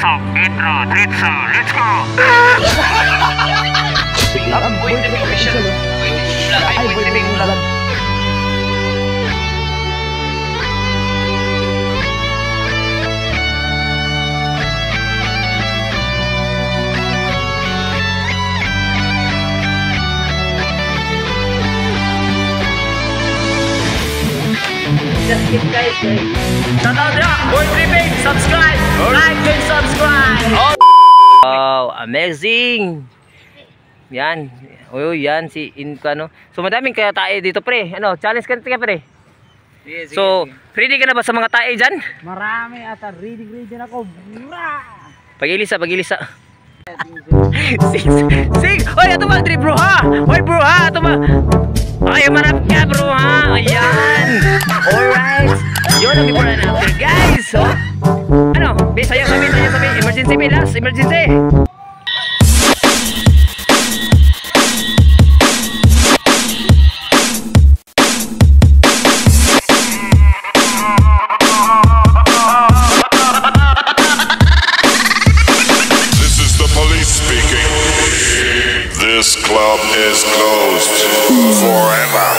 pasok, intro, diretso, let's go! Boy TV official. Ay, Boy TV vlog. Just keep guys. Shout out ya, Boy TV, subscribe, like and subscribe. Wow, amazing. Yan. Uy, yan si Incano. So madaming kaya tae dito, pre. Ano, challenge ka pre. Yes, so, ready ka na ba sa mga tae dyan? Marami ata. Ready na ako. Pag-ilisa. Sig! Oy, ato ba, bro ha? Oy, bro ha, ato ba? Ay, marap ka, bro ha? Ayan. Alright. Yun ang before and after, guys. So, ano? Sayo, sabi. Emergency, last emergency. This club is closed forever.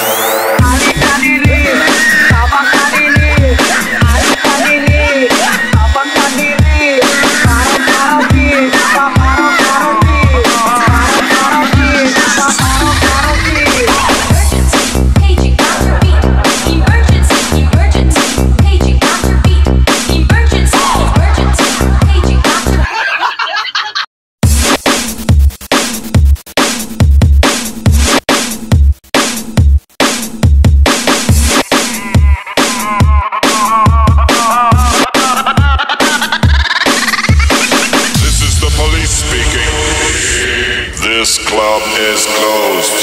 This club is closed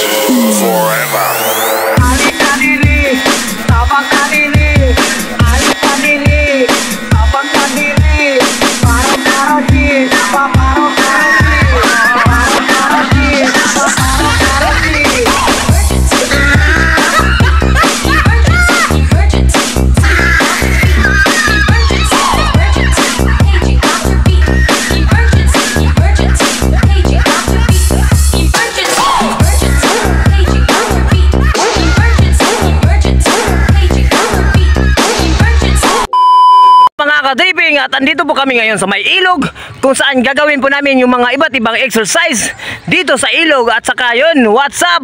forever. Driving at andito po kami ngayon sa may ilog kung saan gagawin po namin yung mga iba't ibang exercise dito sa ilog at saka yun, what's up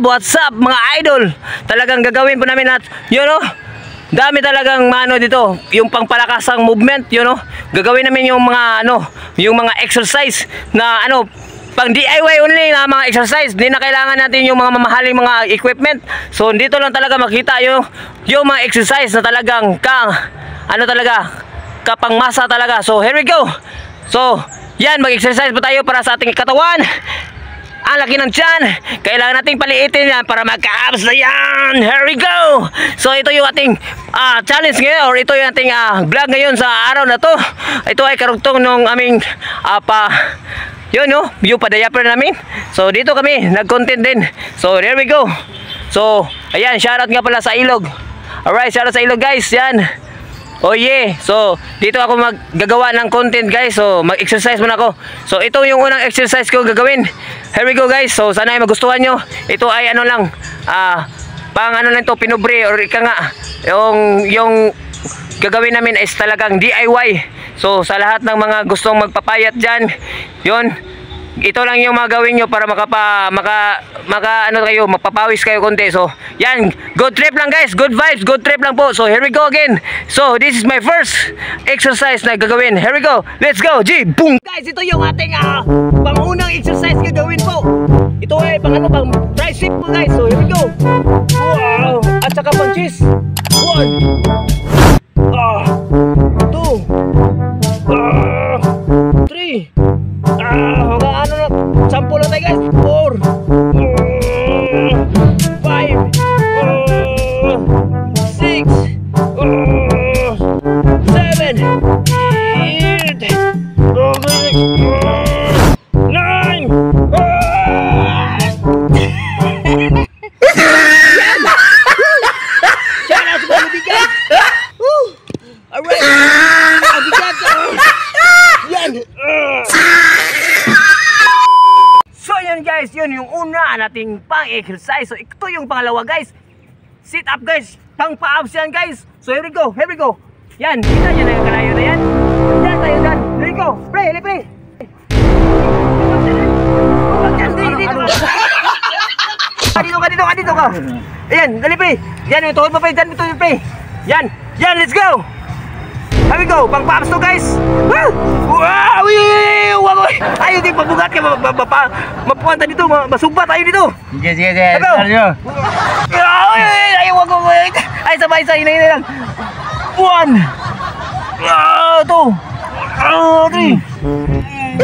mga idol, talagang gagawin po namin at you know, dami talagang mano dito, yung pangpalakasang movement, you know, gagawin namin yung mga yung mga exercise na pang DIY only na mga exercise. Hindi na kailangan natin yung mga mamahaling mga equipment. So dito lang talaga makita yung mga exercise na talagang kapangmasa talaga. So here we go. So yan, mag-exercise po tayo para sa ating katawan. Ang laki ng tiyan, kailangan nating paliitin yan para magka-abs na yan. Here we go. So ito yung ating challenge ngayon, or ito yung ating vlog ngayon sa araw na to. Ito ay karugtong nung aming yung padayaper namin. So dito kami nag-content din. So here we go. So ayan, shoutout nga pala sa ilog. Alright, shoutout sa ilog guys. Yan. Oh yeah, so dito ako maggagawa ng content guys. So mag-exercise muna ako. So ito yung unang exercise ko gagawin. Here we go guys. So sana ay magustuhan nyo. Ito ay pang lang to, pinubre or ika nga. Yung gagawin namin is talagang DIY. So sa lahat ng mga gustong magpapayat dyan, yun, ito lang yung magawin nyo para mapapawis kayo konti. So yan, good trip lang guys, good vibes, good trip lang po. So here we go again. So this is my first exercise na gagawin. Here we go, let's go. G, boom. Guys, ito yung ating pangunang exercise gagawin po. Ito ay pang tricep po guys. So here we go. Wow, at saka pang chest. 1 2 3 hanggang sampu lang tayo guys. 4 5 6 7 8 9 Shout out sa mga guys. yun yung una nating pang-exercise. So ito yung pangalawa guys. Sit up guys. Pang-pa-ups yan guys. So here we go. Here we go. Yan. Kita nyo na yung kalayo na yan. Yan tayo dyan. Here we go. Pre. Pre. Dito ka. Ayan. Dali pre. Yan yung tuhod mo pre. Dyan ito pre. Yan. Yan. Let's go. Here we go, pang pops to guys. Wow! Ay, hindi pabugat ka, mapupunta dito, masugba tayo dito. Sige. Ay, wag. Ay, sabay sa inay lang. 1 2 3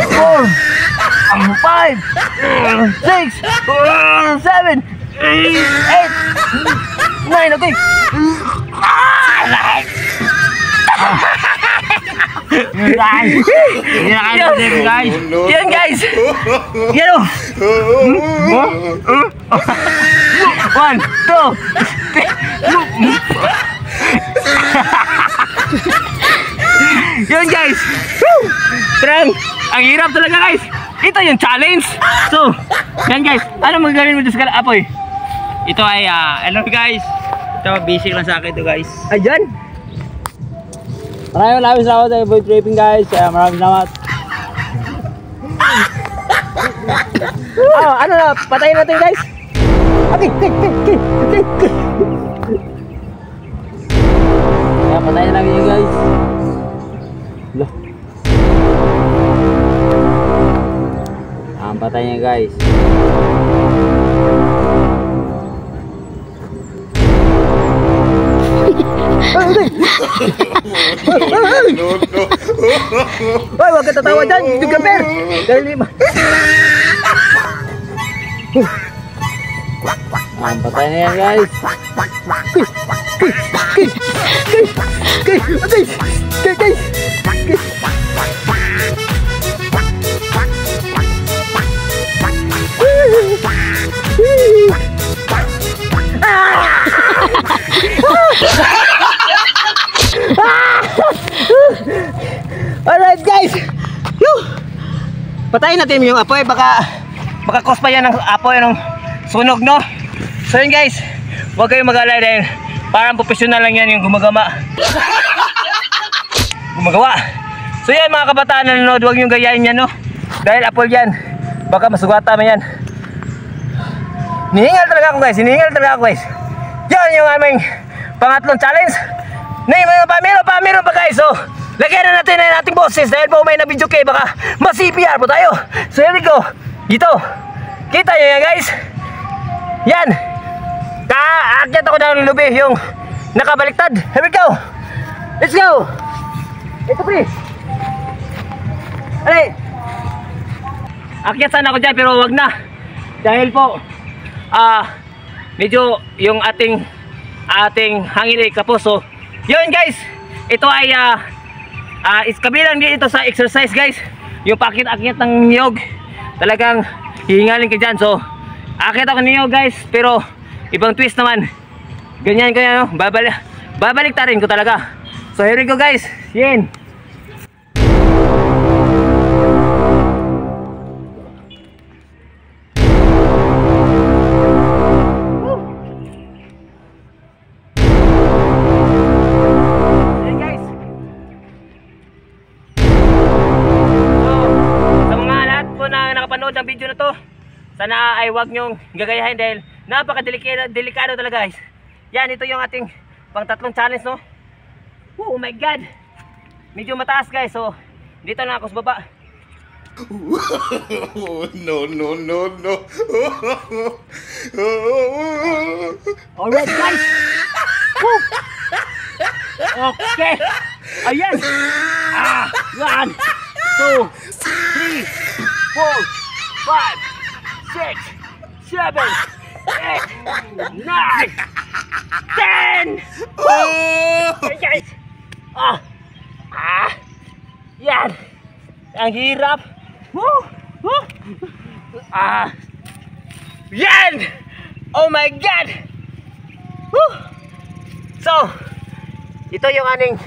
4 5 6 7 8 9. Okay. Guys. Yan guys. Yan o. 1 2. Yan guys. Terang. Ang hirap talaga guys. Ito yung challenge. So, yan guys. Ano magagawin mo dito sa apoy? Ito ay hello guys. Ito basic lang sa akin to guys. Ayan. Maraming salamat sa boy tripping guys. Maraming salamat. Ano na, patayin natin guys. Okay. Kaya patayin namin yun guys. Loh. Ang patay niya guys. Hoy, wag ka tatawa dyan, yung gamer. Dahil lima. Ang patay na yan guys. Alright guys. Patayin natin yung apoy, baka cause pa yan ng apoy ng sunog, no? So yun guys, huwag kayong mag-alay dahil parang professional lang yan yung gumagawa. So yan mga kabataan na nanonood, huwag nyo gayahin yan, no? Dahil apoy yan, baka masugata man yan. Hinihingal talaga ako guys. Yan yung aming pangatlong challenge. Meron pa guys. So lagyan na natin ang ating boses dahil po may na-video kay baka ma-CPR po tayo. So here we go. Dito. Kita nyo yan guys. Yan. Kaakyat ako ng lubi yung nakabaliktad. Here we go. Let's go. Ito pre. Alay. Akyat sana ako dyan pero wag na. Dahil po medyo yung ating hangin ay kapos. So yun guys. Ito ay is kabilang din ito sa exercise guys. Yung pakit-akyat ng niyog. Talagang hihingalin ka dyan. So akyat ako niyog guys. Pero ibang twist naman. Ganyan no? Babalik tarin ko talaga. So here we go guys. Yan. Ng video na to, sana ay wag nyong gagayahin dahil napaka-delikado talaga guys. Yan, ito yung ating pang tatlong challenge, no? Oh my god, medyo mataas guys, so dito na ako sa baba. No. Alright guys. Woo! Okay, ayan. 1 2 3 4 5, 6, 7, 8, 9, 10. Hey guys. Yan. Ang hirap. Yan. Oh my god. So, ito yung aning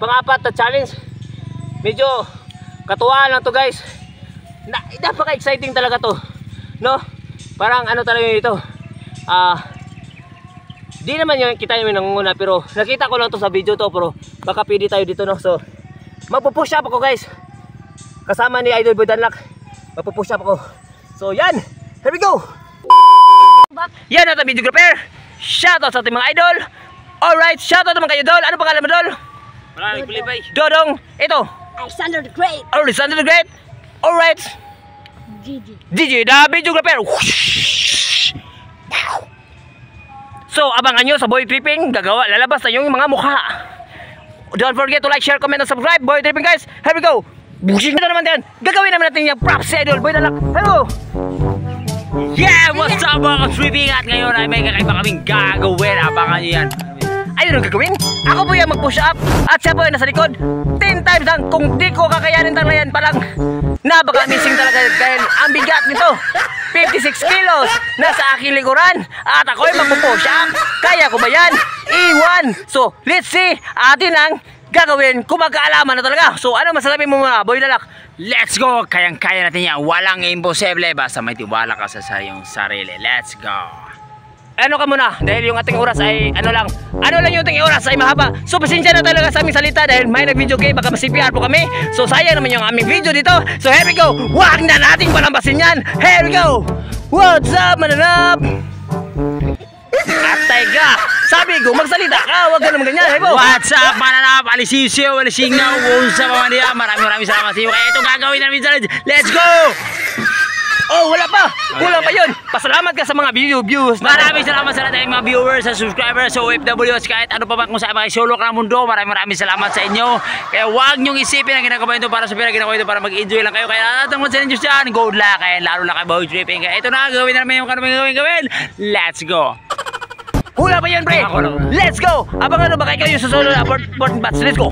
pang-apat na challenge. Medyo katuwaan lang to guys. Napaka-exciting talaga to, no? parang ano talaga yun ito. Di naman yung kita yung nangunguna, pero nakita ko lang to sa video to, pero baka pwede tayo dito, no. So magpo-push up ako guys, kasama ni Idol Boy Danlak. Magpo-push up ako. So yan, here we go. Yan at ang videographer. Shoutout sa ating mga idol. Alright, shoutout naman kayo Dol. Ano pangalan mo Dol? Maraming kulibay. Dodong, ito Alexander the Great. Alexander the Great. Alright, Gigi the videographer. So abangan nyo sa Boy Tripping. Lalabas na yung mga mukha. Don't forget to like, share, comment, and subscribe. Boy Tripping guys, here we go. Bushing na naman din. Gagawin naman natin yung props si Idol Boy Danlak. Hello. Yeah, what's up mga ka-tripping? At ngayon ay may kakaiba kaming gagawin. Abangan nyo yan. Ayun ang gagawin. Ako po yung mag-push up at siya po yung nasa likod 10 times lang. Kung di ko kakayanin lang na yan palang napaka-amazing talaga dahil ang bigat nito 56 kilos nasa aking likuran at ako yung mag-push up. Kaya ko ba yan? Iwan. So let's see atin ang gagawin kung magkaalaman na talaga. So ano masasabi mo muna Boy Danlak? Let's go! Kayang-kaya natin yan. Walang imposible. Basta may tiwala ka sa iyong sarili. Let's go! Ano ka muna, dahil yung ating oras ay ano lang yung ating oras ay mahaba. So pasensya na talaga sa aming salita dahil may nag-video kay baka ma-CPR po kami. So sayang naman yung aming video dito. So here we go, wag na nating palambasin yan. Here we go. What's up mananap? At taiga, sabi ko magsalita ka, wag ka naman ganyan. Hey, What's up mananap? Alisisyo, alisingaw, sa pamaniya. Maraming salamat sa iyo. Kaya ito gagawin namin sa let's go! Oh, wala pa! Kulang pa yun! Pasalamat ka sa mga views. Maraming salamat sa lahat ng mga viewers, sa subscribers, sa OFWs, kahit ano pa ba kung saan makisolo ka ng mundo. Maraming salamat sa inyo. Kaya huwag niyong isipin ang ginagawa ito para sa pera, ginagawa ito para mag-enjoy lang kayo. Kaya lahat ng mga challenges dyan, good luck. Kaya lalo lang kayo Boy Tripping. Kaya ito na, gawin namin yung kanaming gawin. Let's go! Hula pa yun, pre! Let's go! Abangan na ba kayo sa solo na boarding bats? Let's go!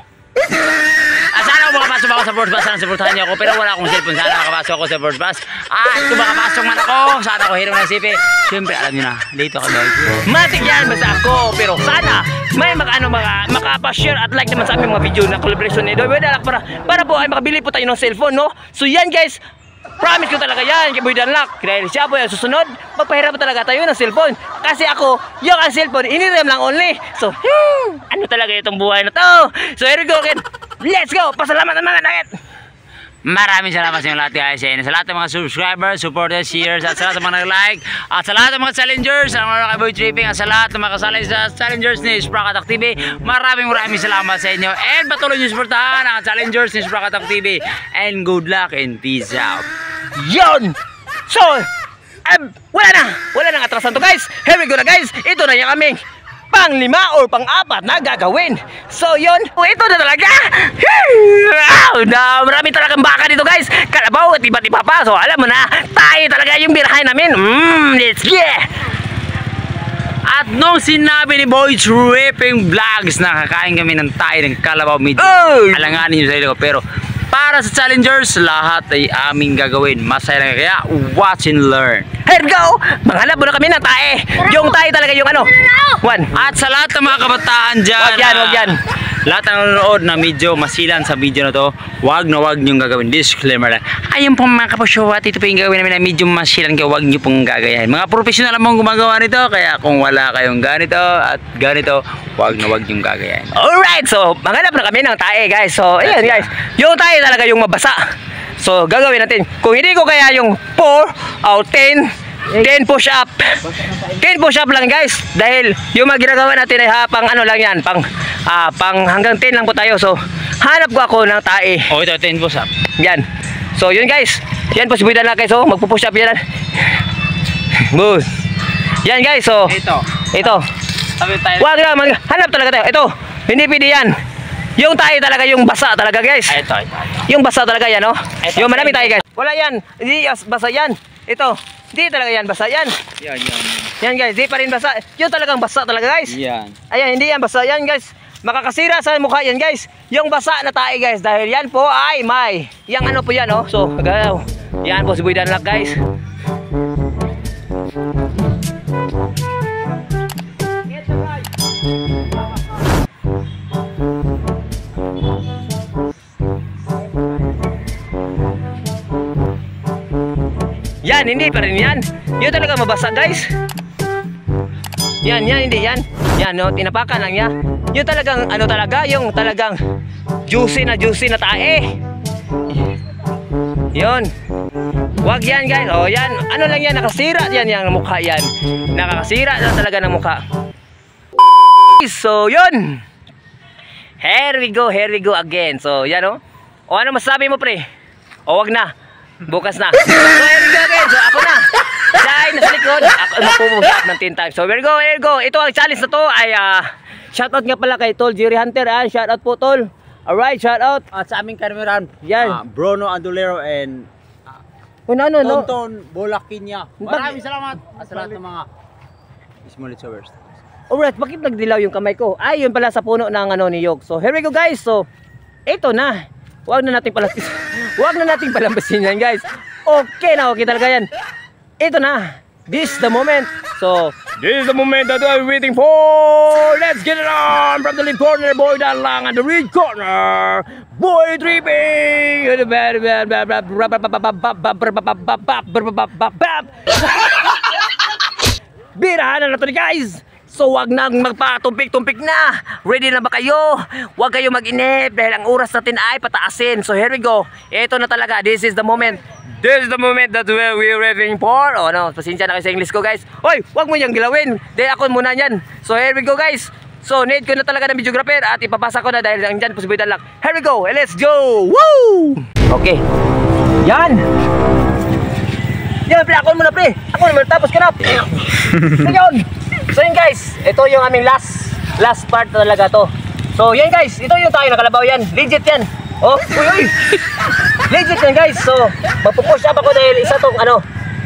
Sana makapasok ako sa first bus, sana supportahan niyo ako, pero wala akong cellphone. Sana makapasok ako sa first bus. At kung makapasok man ako, sana ako hirap ng sipi. Siyempre, alam niyo na, dito ako Boy. Matik yan basta ako, pero sana may makapa-share at like naman sa aming mga video na collaboration ni Boy Danlak para po ay makabili po tayo ng cellphone, no? So yan guys, promise ko talaga yan kay Boy Danlak. Dahil siya po yung susunod, magpahirap talaga tayo ng cellphone. Kasi ako, yung ang cellphone, iniram lang only. So, ano talaga itong buhay na to? So here we go again. Let's go! Pasalamat ng mga nugget! Maraming salamat sa inyo lahat guys. Sa lahat ng mga subscribers, supporters, shares, at sa lahat ng mga nag-like, at sa lahat ng mga challengers, sa mga kay Boy Tripping, at sa lahat ng mga kasali sa challengers ni Sprack Attack TV. Maraming salamat sa inyo. And patuloy nyo supportahan ang challengers ni Sprack Attack TV. And good luck and peace out. Yon! So, wala nang atrasan to guys. Here we go na guys. Ito na yung aming pang-5 or pang-4 na gagawin. So yun, ito na talaga. Marami talagang baka dito guys. Kalabaw at iba't iba pa. So alam mo na, tayo talaga yung birahay namin. Let's get! At nung sinabi ni Boy Tripping Vlogs na kakain kami ng tayo ng kalabaw, medyo alanganin nyo sa ilo ko. Pero para sa challengers, lahat ay aming gagawin. Masaya lang kaya watch and learn. Here we go! Manghanap muna kami ng tae. Yung tae talaga yung ano. One. At sa lahat ng mga kabataan dyan, Wag yan. lahat ng nanonood na medyo masilan sa video na to, wag niyong gagawin. Disclaimer lang. Ayun pong mga kapasyaw, at ito po yung gagawin namin na medyo masilan, kaya wag niyo pong gagayahin. Mga professional mong gumagawa nito, kaya kung wala kayong ganito at ganito, wag niyong gagayahin. Alright, so manghanap na kami ng tae guys. So ayan guys, yung tae talaga yung mabasa. So gagawin natin. Kung hindi ko kaya yung 4 or 10 push up. 10 push up lang guys. Dahil yung mga ginagawa natin ay pang ano lang yan, pang hanggang 10 lang po tayo. So hanap ko ako ng tae. Oh, ito 10 push up. Yan. So yun guys. Yan po si Boy Danlak guys. So magpo-push up yan. Boom. Yan guys. So ito. Sabi tayo. Wag na, hanap talaga tayo. Ito. Hindi pwede yan. Yung tae talaga yung basa talaga guys. Ito. Yung basa talaga yan, oh. Ito. Yung marami tayo guys. Wala yan. Hindi basa yan. Ito. Hindi talaga yan basa yan. Yan. Yan guys, di pa rin basa. Yung talagang basa talaga guys. Yan. Ayan, hindi yan basa yan guys. Makakasira sa mukha yan guys. Yung basa na tae guys. Dahil yan po ay may. Yang ano po yan, oh. So, gagaw. Yan po si Boy Danlak guys. Yan. Yan, hindi pa rin yan. Yun talaga mabasa guys. Yan, hindi yan. Yan, no, tinapakan lang yan. Yun talagang, ano talaga, yung talagang juicy na tae. Yun. Wag yan guys. Oh, yan. Ano lang yan, nakasira yan yung mukha yan. Nakakasira na talaga ng mukha. So, yun. Here we go again. So, yan o. O, ano masabi mo pre? O, wag na. Bukas na. So, here we go again. So, ako na. Dahil nasa likod, ako magpupugap ng 10 times. So, here we go. Ito ang challenge na to ay shoutout nga pala kay Tol Jerry Hunter. Shoutout po Tol. Alright, shoutout. At sa aming karimeran, Yan. Bruno Andolero and No. Tonton Bolakinya. Maraming salamat sa lahat ng mga small viewers. Alright, bakit nagdilaw yung kamay ko? Ay, yun pala sa puno ng ano ni Yok. So, here we go guys. So, ito na. Huwag na nating palambasin yan guys. Okay talaga yan. Ito na. This is the moment. So, this is the moment that I'm waiting for. Let's get it on from the left corner, boy down lang at the right corner. Boy tripping. Birahan na to guys. So wag nang magpatumpik-tumpik na. Ready na ba kayo? Wag kayo mag-inip dahil ang oras natin ay pataasin. So here we go. Ito na talaga. This is the moment. This is the moment that we're waiting for. Oh no, pasensya na kayo sa English ko guys. Hoy, wag mo niyang gilawin. Dahil ako muna niyan. So here we go guys. So need ko na talaga ng videographer at ipapasa ko na dahil andyan posibilidad lang. Here we go. Let's go. Woo! Okay. Yan. Yan, pre. Ako muna pre. Ako muna tapos ka na. Ngayon. So yun guys, ito yung aming last part talaga to. So yun guys, ito yung tayo nakalabaw yan. Legit yan. Oh, uy. Legit yan guys. So magpupush up ako dahil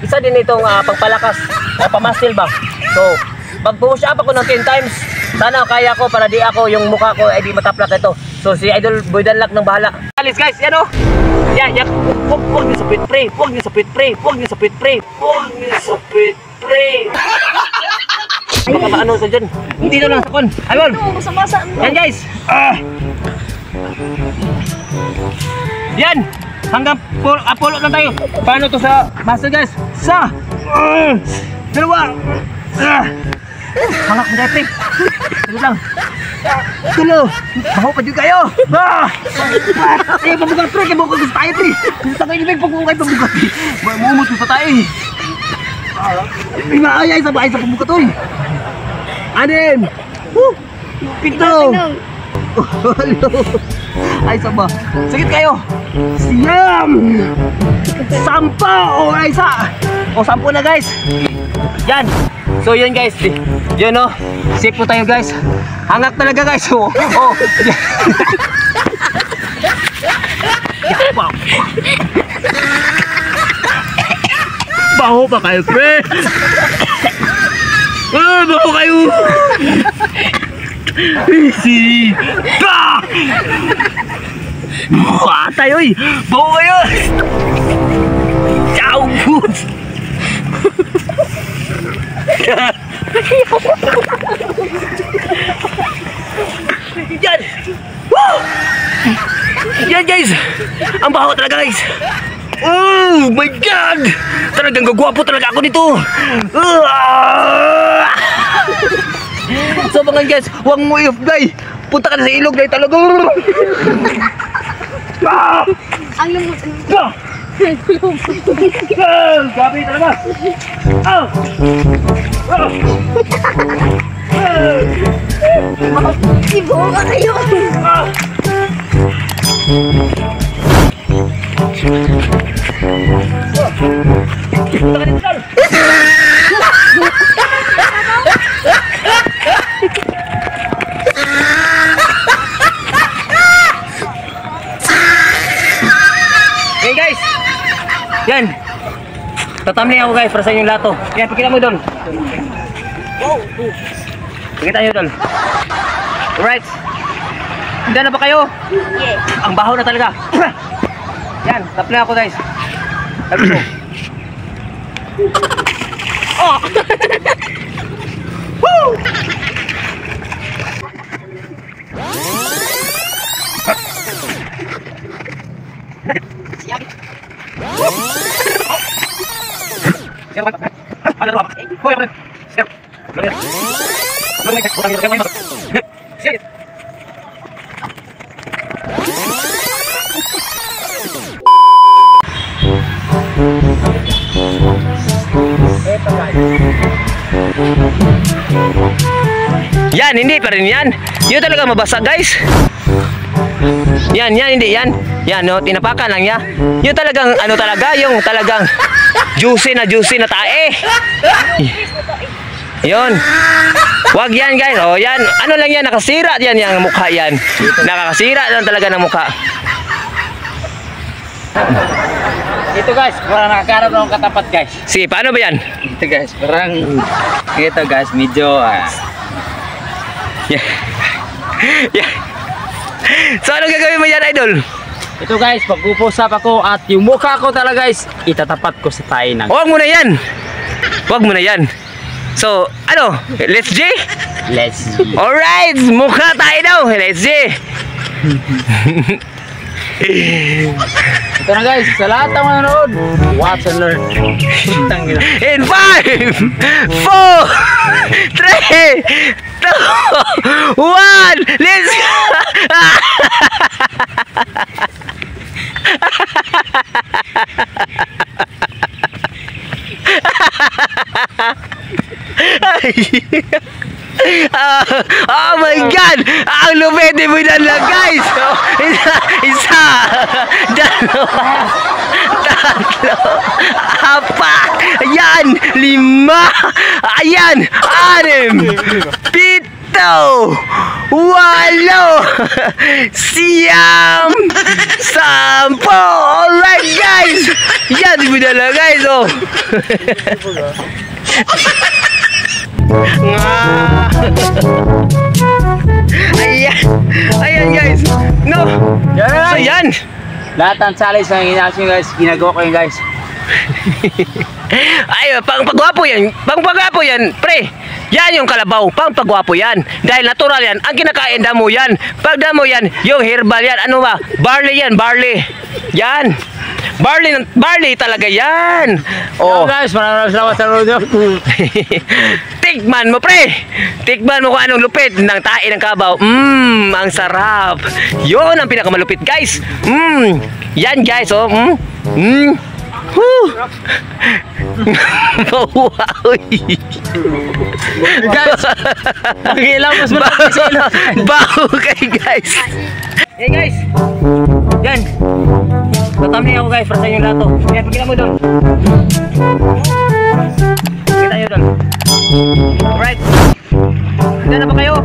isa din itong pagpalakas o pamasil ba. So magpupush up ako ng 10 times. Sana kaya ko para di ako yung mukha ko ay di mataplak ito. So si Idol Boy Danlak nang bahala. Alis guys, yan o. Yan. Huwag niyo sa pit pre. Huwag niyo sa pit pre. Baka paano sa dyan? Dito lang sa kon. Ayun. Yan guys. Yan. Hanggang pulo lang tayo. Paano to sa muscle guys? Sa. Dalawa. Hangak mo dahil pre. Dito lang. Tulo. Baho pa dyan kayo. Ay, pabugat pre. Kaya gusto tayo pre. Gusto tayo ibig pabugat. Mumut sa tayo. Ay, sa pabugat oy. Anim! Pito! Ay, saba. Sakit kayo! Siyam! Sampa! O, ay, isa! O, 10 na guys! Yan! So, yun guys. Yun o. Safe po tayo guys. Hangak talaga guys. O. Baho pa kayo, pre! Baho kayo! Easy! Patay, oy! Baho kayo! Ciao! Yan! Yan guys! Ang baho talaga guys! Oh my God! Talagang gagwapo talaga ako nito! So mga guys, huwag mo i-off guys! Punta ka na sa ilog guys talaga! Ang lumot. Gabi talaga! Ibo ka kayo! Hey guys! Yan! Tatamling ako guys para sa inyong lato. Yan, pakita mo doon. Pakita nyo doon. Alright. Handa na ba kayo? Yes. Ang baho na talaga. Yan, tapling ako guys. Tapos mo. Oh! Woo! Yan, hindi pa rin yan. Yun talaga mabasa, guys. Yan, hindi yan. Yan, no, tinapakan lang ya. Yun talagang, ano talaga, yung talagang juicy na tae. Yun. Wag yan, guys. O, yan. Ano lang yan, nakasira yan yung mukha yan. Nakakasira lang talaga ng mukha. Ito guys, parang nakakaroon ng katapat guys. Sige, paano ba yan? Ito guys, parang ito guys, medyo Yeah. Yeah. So, ano gagawin mo yan, idol? ito guys, pag-upusap ako at yung mukha ko talaga guys, itatapat ko sa tayo ng... Huwag mo na yan. Huwag mo na yan. So, ano? Let's G? Let's see. Alright, mukha tayo daw. Let's G. Ito na guys, sa lahat ng manonood, watch and learn. In 5, 4, 3, 2, 1, let's go! Oh my God! Ang lupete mo na lang, guys! Isa, dalawa, tatlo, apat, ayan, 5, ayan, 6, 7, 8, 9, 10. Alright, guys! Yan, mo na lang, guys, oh! Ayan guys. No. So yan. Lahat ng challenge na ginagawa guys, ginagawa ko yun guys. Ay, pagwapo yan. Pagwapo yan, pre. Yan yung kalabaw, pagwapo yan. Dahil natural yan. Ang kinakain damo yan. Pag damo yan, yung herbal yan. Ano ba? Barley yan, barley. Yan. Barley talaga yan. Oh. Guys, maraming salamat sa video. Tikman mo, pre. Tikman mo kung anong lupit ng tae ng kabaw. Ang sarap. Yun ang pinakamalupit, guys. Yan, guys, oh. Wow. Guys, pakilang mas malaki sa ilo. Baho kay guys. Hey guys. Yan. Tatamni ako guys para sa inyong lato. Yan, pagkita mo doon. Pagkita nyo doon. Alright. Handa na ba kayo?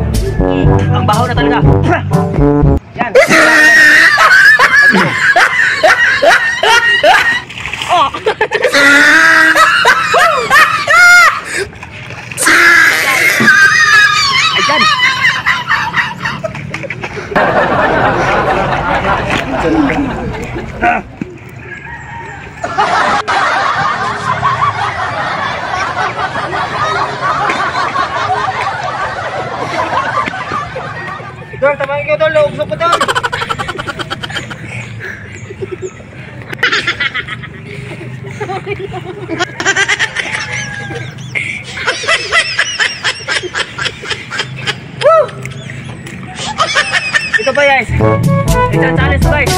Ang baho na talaga. Yan. Oh. Ayan. Dong, tamangin ko doon, loob ko doon. Ito ba guys? Ito ang challenge guys.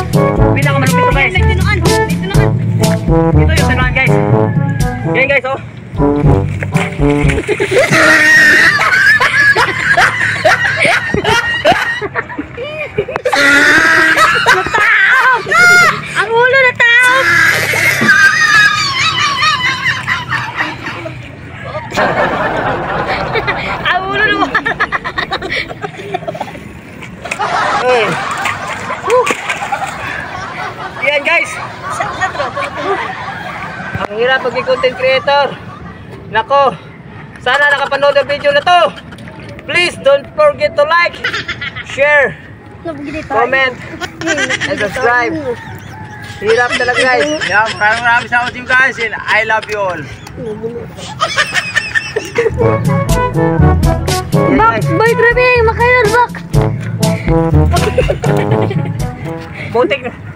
Pinakamalupit to guys. May tinuan. Ito yung tinuan guys. Yan guys oh. Ang ulo na tao. Ang ulo na. Yan guys. Ang hirap maging content creator. Nako. Sana nakapanood ang video na to. Please don't forget to like, share, comment, and subscribe. Hirap talaga guys. Yeah, maraming salamat sa guys and I love you all. Bak, boy tripping, makayon bak.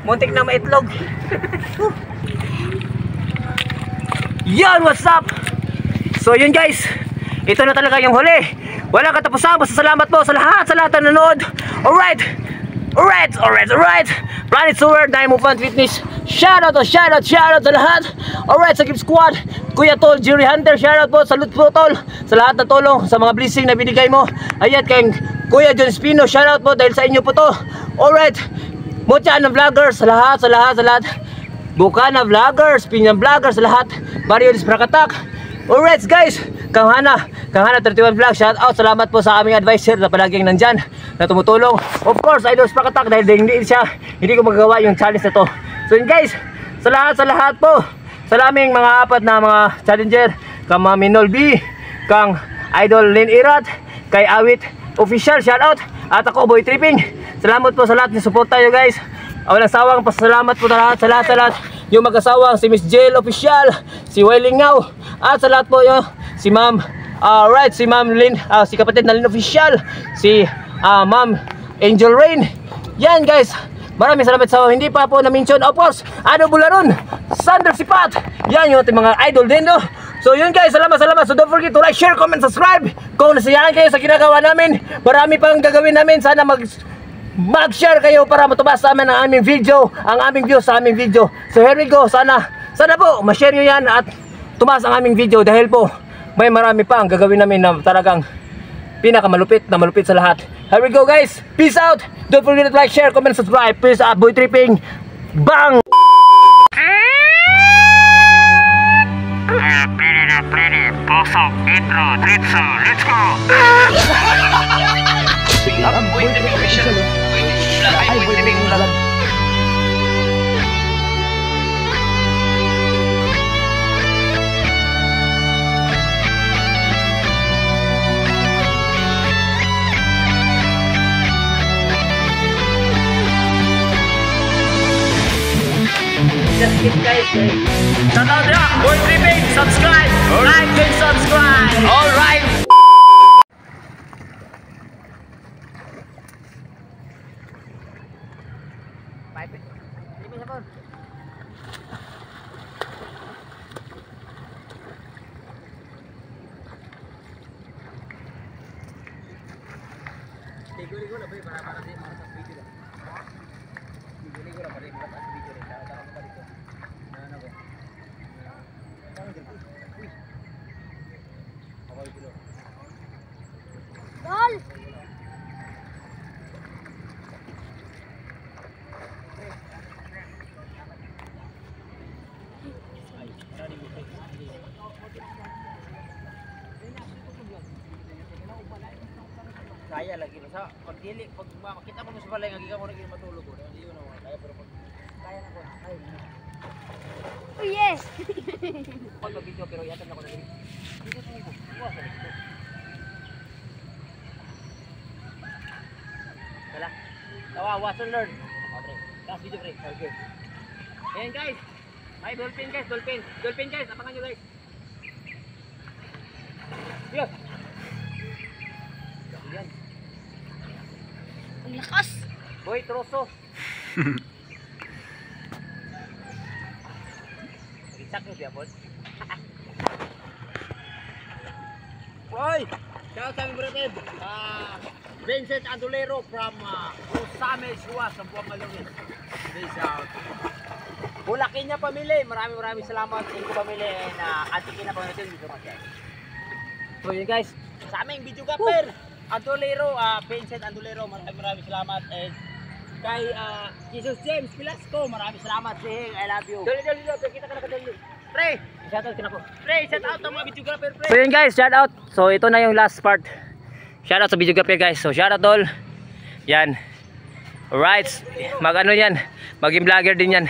Muntik na maitlog. Yan, what's up? So yun guys, ito na talaga yung huli. Walang katapusan, basta salamat po sa lahat na nanonood. Alright. Planet Sewer, Diamond Fun Fitness. Shoutout sa lahat. Alright, sa Gift Squad, Kuya Tol, Jerry Hunter, shoutout po, salute po Tol sa lahat ng tulong, sa mga blessing na binigay mo. Ayan kay Kuya John Espino, shoutout po dahil sa inyo po to. Alright, Mocha na Vloggers, sa lahat. Bukana Vloggers, Pinyan Vloggers, sa lahat. Mario Disprakatak. Alright guys, Kang Hana 31 Vlog, shout out, salamat po sa aming advisor na palaging nandyan, na tumutulong. Of course, Idol Sprakatak, dahil hindi ko magagawa yung challenge na to. So yun guys, sa lahat po, sa laming mga apat na mga challenger, kang Mami Nolby, kang Idol Lin Irat, kay Awit Official, shout out, at ako Boy Tripping. Salamat po sa lahat ng support tayo guys. Walang sawang pasalamat po sa lahat. Yung mag-asawang si Miss Jail Official, si Wailing Ngao, at sa lahat po yung si Ma'am si Ma'am Lynn, si kapatid na Lynn Official, si Ma'am Angel Rain. Yan guys, maraming salamat sa hindi pa po na-mention. Of course, Bularon, Sander Sipat, yan yung ating mga idol din, no? So yun guys, salamat. So don't forget to like, share, comment, subscribe. Kung nasiyahan kayo sa ginagawa namin, marami pang gagawin namin. Sana mag-share kayo para matubas sa amin ang aming views sa aming video. So here we go, sana po ma-share nyo yan at tumaas ang aming video, dahil po may marami pa ang gagawin namin na talagang pinakamalupit sa lahat. Here we go guys, peace out. Don't forget to like, share, comment, subscribe. Peace out, Boy Tripping. Bang! Pasok, intro, diretso, let's go! Boy Tripping official. Boy Tripping vlog. Just keep guys. Shout out ya, Boy Tripping, subscribe, like and subscribe. Alright. Tol! Kaya lagi sa pagdili, pag makita mo sa balay, nga mo lagi matulog ko. Hindi yun naman kaya, pero pag kaya na ko. Oh yes! Pag video pero yata na ko na dito. Dito sa ibo. Wa sa dito. Wala. Tawa, watch and learn. Okay. Last video break. Okay. Ayan guys. May dolphin guys, dolphin. Dolphin guys, abangan nyo guys. Yes. Yan. Ang lakas! Boy Troso. Isak nyo siya, boss. Hoy! Shout out sa aming brother. Vincent Andolero from Rosames, Ruas, sa Buwang Malungin. Peace out. Bulakin niya pamili. Maraming salamat sa inyo pamili. Antikin na pamili dito kasi. So yun guys, Sa aming videographer, Andolero, Vincent Andolero, maraming salamat. And kay Jesus James Pilasco, maraming salamat. Say, I love you. dali, kita ka na kadali. Pre! Shoutout ka na po. Pre! Shout out ang mga videographer, pre! So yun guys, shout out. So ito na yung last part. Shout out sa videographer guys. So shout out all. Yan. Alright. Mag-ano yan. Maging vlogger din yan.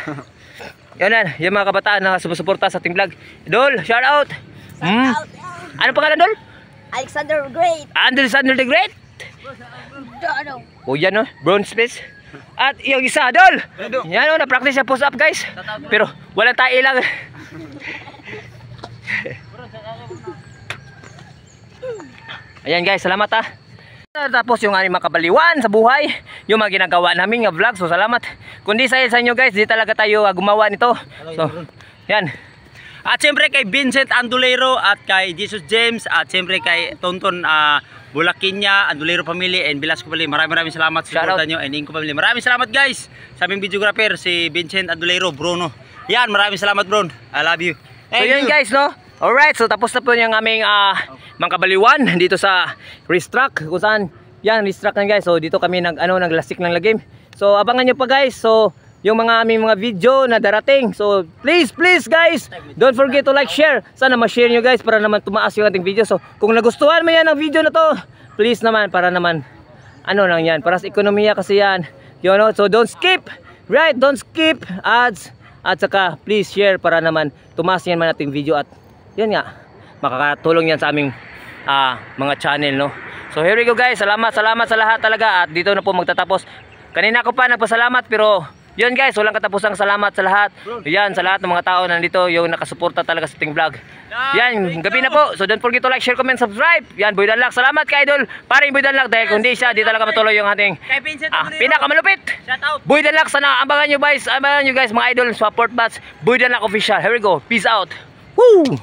Yan yan. Yung mga kabataan na sumusuporta sa ating vlog. Idol, shout out. Ano pangalan, Dol? Alexander Great! Alexander the Great. Ano? O yan o, bronze space. At yung isa, Dol. Yan o, na-practice siya push up guys. Pero walang tae lang. Ayan guys, salamat ha. Tapos yung aming makabaliwan sa buhay, yung mga ginagawa namin nga vlog. So salamat. Kundi sa inyo guys, di talaga tayo gumawa nito. So yan. At siyempre kay Vincent Andulero at kay Jesus James at siyempre kay Tonton Bulakinya, Andulero Family and Velasco Family. Maraming salamat sa suporta nyo and Inko Family. Maraming salamat guys sa aming videographer si Vincent Andulero, Bruno. Yan, maraming salamat bro. I love you. So yun guys, no? Alright, so tapos na po yung aming mga kabaliwan dito sa racetrack kung saan yan, racetrack na guys. So dito kami naglasik ng lagim. So abangan nyo pa guys. So yung mga aming mga video na darating. So please guys, don't forget to like, share. Sana ma-share nyo guys para naman tumaas yung ating video. So kung nagustuhan mo yan ang video na to, please naman para naman lang yan, para sa ekonomiya kasi yan. You know, so don't skip. Right, don't skip ads. At saka please share para naman tumaas yan man ating video at yan nga makakatulong yan sa aming mga channel, no. So here we go guys, salamat sa lahat talaga at dito na po magtatapos. Kanina ko pa nagpasalamat pero yun guys, walang katapusang salamat sa lahat. Yan, sa lahat ng mga tao nandito yung nakasuporta talaga sa ating vlog. Yan, gabi na po. So don't forget to like, share, comment, subscribe. Yan, Boy Danlak. Salamat kay Idol. Paring Boy Danlak dahil kung di siya, di talaga matuloy yung ating pinakamalupit. Boy Danlak, sana abangan nyo guys mga idol, support bats. Boy Danlak official. Here we go. Peace out. Woo!